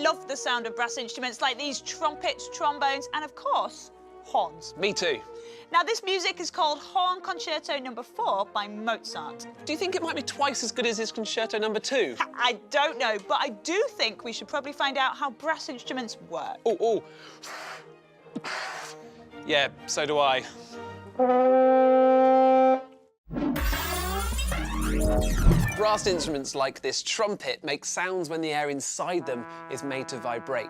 love the sound of brass instruments like these trumpets, trombones, and of course, horns. Me too. Now, this music is called Horn Concerto No. 4 by Mozart. Do you think it might be twice as good as his Concerto No. 2? I don't know, but I do think we should probably find out how brass instruments work. Oh. Yeah, so do I. Brass instruments like this trumpet make sounds when the air inside them is made to vibrate.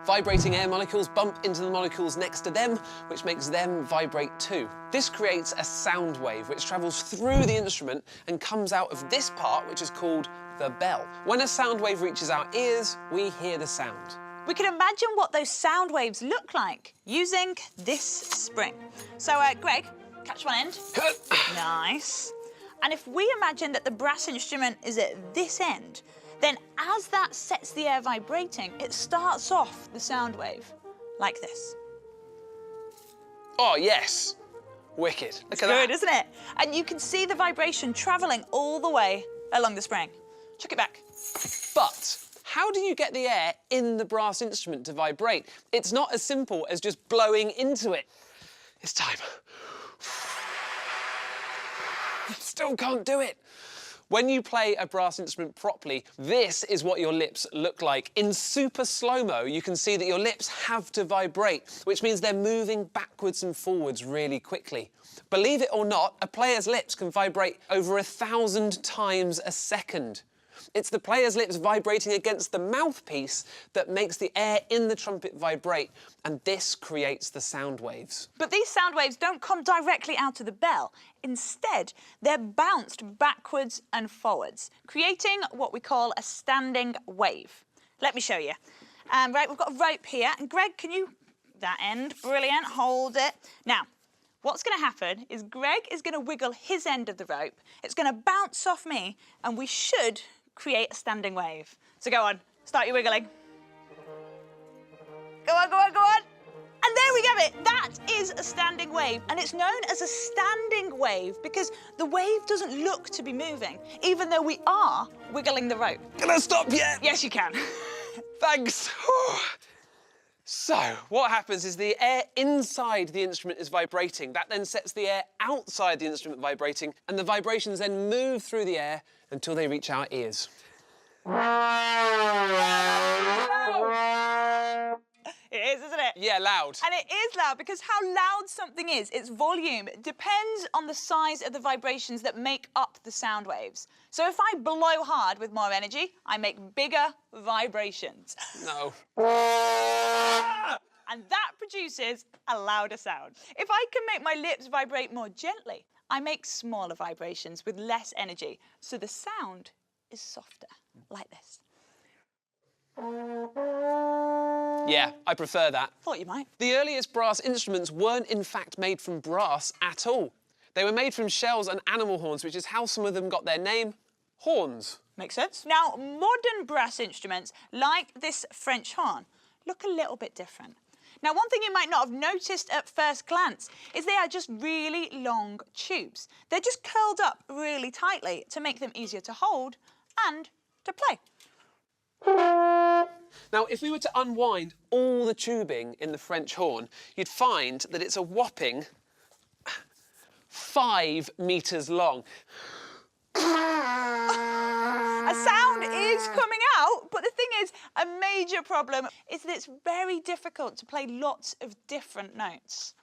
Vibrating air molecules bump into the molecules next to them, which makes them vibrate too. This creates a sound wave which travels through the instrument and comes out of this part, which is called the bell. When a sound wave reaches our ears, we hear the sound. We can imagine what those sound waves look like using this spring. So, Greg, catch one end. Nice. And if we imagine that the brass instrument is at this end, then as that sets the air vibrating, it starts off the sound wave like this. Oh, yes. Wicked. Look at that. Good, isn't it? And you can see the vibration travelling all the way along the spring. Chuck it back. But how do you get the air in the brass instrument to vibrate? It's not as simple as just blowing into it. It's time. Still can't do it. When you play a brass instrument properly, this is what your lips look like. In super slow-mo, you can see that your lips have to vibrate, which means they're moving backwards and forwards really quickly. Believe it or not, a player's lips can vibrate over 1,000 times a second. It's the player's lips vibrating against the mouthpiece that makes the air in the trumpet vibrate, and this creates the sound waves. But these sound waves don't come directly out of the bell. Instead, they're bounced backwards and forwards, creating what we call a standing wave. Let me show you. Right, we've got a rope here, and Greg, can you... That end, brilliant, hold it. Now, what's going to happen is Greg is going to wiggle his end of the rope. It's going to bounce off me, and we should create a standing wave. So go on, start your wiggling. Go on, go on, go on. And there we have it. That is a standing wave, and it's known as a standing wave because the wave doesn't look to be moving, even though we are wiggling the rope. Can I stop yet? Yes, you can. Thanks. So, what happens is the air inside the instrument is vibrating. That then sets the air outside the instrument vibrating, and the vibrations then move through the air until they reach our ears. It is, isn't it? Yeah, loud. And it is loud because how loud something is, its volume, depends on the size of the vibrations that make up the sound waves. So if I blow hard with more energy, I make bigger vibrations. No. And that produces a louder sound. If I can make my lips vibrate more gently, I make smaller vibrations with less energy. So the sound is softer, like this. Yeah, I prefer that. Thought you might. The earliest brass instruments weren't in fact made from brass at all. They were made from shells and animal horns, which is how some of them got their name, horns. Makes sense. Now, modern brass instruments, like this French horn, look a little bit different. Now, one thing you might not have noticed at first glance is they are just really long tubes. They're just curled up really tightly to make them easier to hold and to play. Now, if we were to unwind all the tubing in the French horn, you'd find that it's a whopping 5 meters long. A sound is coming out, but the thing is, a major problem is that it's very difficult to play lots of different notes.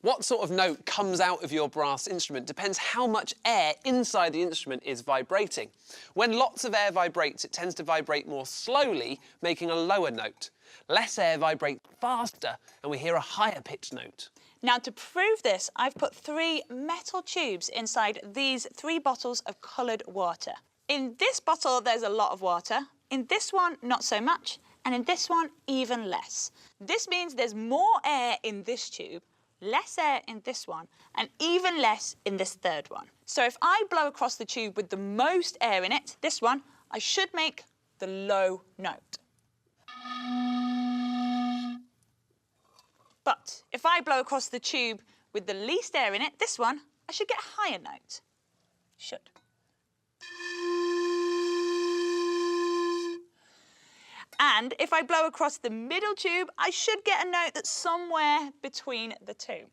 What sort of note comes out of your brass instrument depends how much air inside the instrument is vibrating. When lots of air vibrates, it tends to vibrate more slowly, making a lower note. Less air vibrates faster, and we hear a higher pitched note. Now, to prove this, I've put 3 metal tubes inside these 3 bottles of coloured water. In this bottle, there's a lot of water. In this one, not so much. And in this one, even less. This means there's more air in this tube, less air in this one, and even less in this third one. So if I blow across the tube with the most air in it, this one, I should make the low note. But if I blow across the tube with the least air in it, this one, I should get a higher note. Should. And if I blow across the middle tube, I should get a note that's somewhere between the two.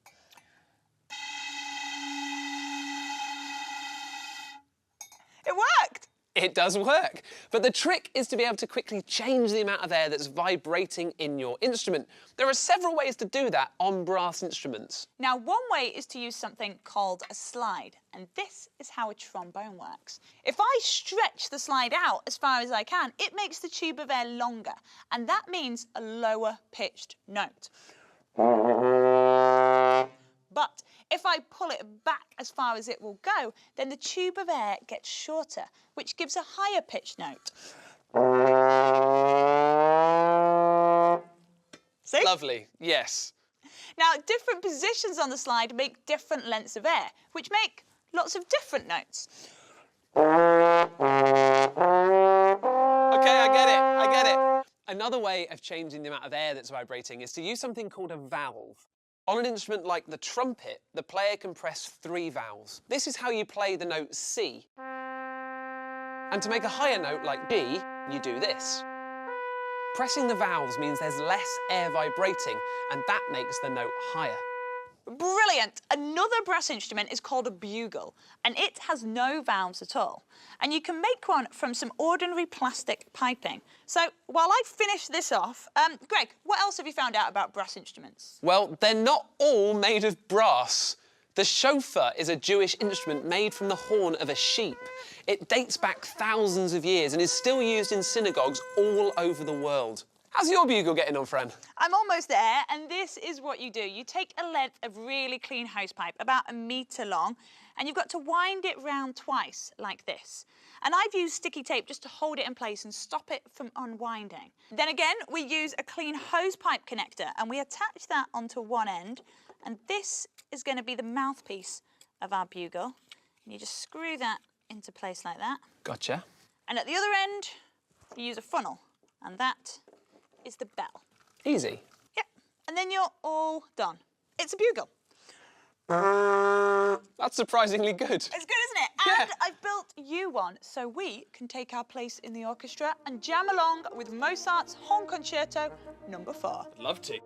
It worked! It does work, but the trick is to be able to quickly change the amount of air that's vibrating in your instrument. There are several ways to do that on brass instruments. Now, one way is to use something called a slide, and this is how a trombone works. If I stretch the slide out as far as I can, it makes the tube of air longer, and that means a lower pitched note. But if I pull it back as far as it will go, then the tube of air gets shorter, which gives a higher pitched note. See? Lovely, yes. Now, different positions on the slide make different lengths of air, which make lots of different notes. Okay, I get it. Another way of changing the amount of air that's vibrating is to use something called a valve. On an instrument like the trumpet, the player can press 3 valves. This is how you play the note C. And to make a higher note like D, you do this. Pressing the valves means there's less air vibrating, and that makes the note higher. Brilliant! Another brass instrument is called a bugle, and it has no valves at all. And you can make one from some ordinary plastic piping. So while I finish this off, Greg, what else have you found out about brass instruments? Well, they're not all made of brass. The shofar is a Jewish instrument made from the horn of a sheep. It dates back thousands of years and is still used in synagogues all over the world. How's your bugle getting on, Fran? I'm almost there, and this is what you do. You take a length of really clean hosepipe, about 1 metre long, and you've got to wind it round twice, like this. And I've used sticky tape just to hold it in place and stop it from unwinding. Then again, we use a clean hosepipe connector, and we attach that onto one end, and this is going to be the mouthpiece of our bugle. And you just screw that into place like that. Gotcha. And at the other end, you use a funnel, and that is the bell. Easy. Yep, and then you're all done. It's a bugle. That's surprisingly good. It's good, isn't it? Yeah. And I've built you one so we can take our place in the orchestra and jam along with Mozart's Horn Concerto No. 4. I'd love to.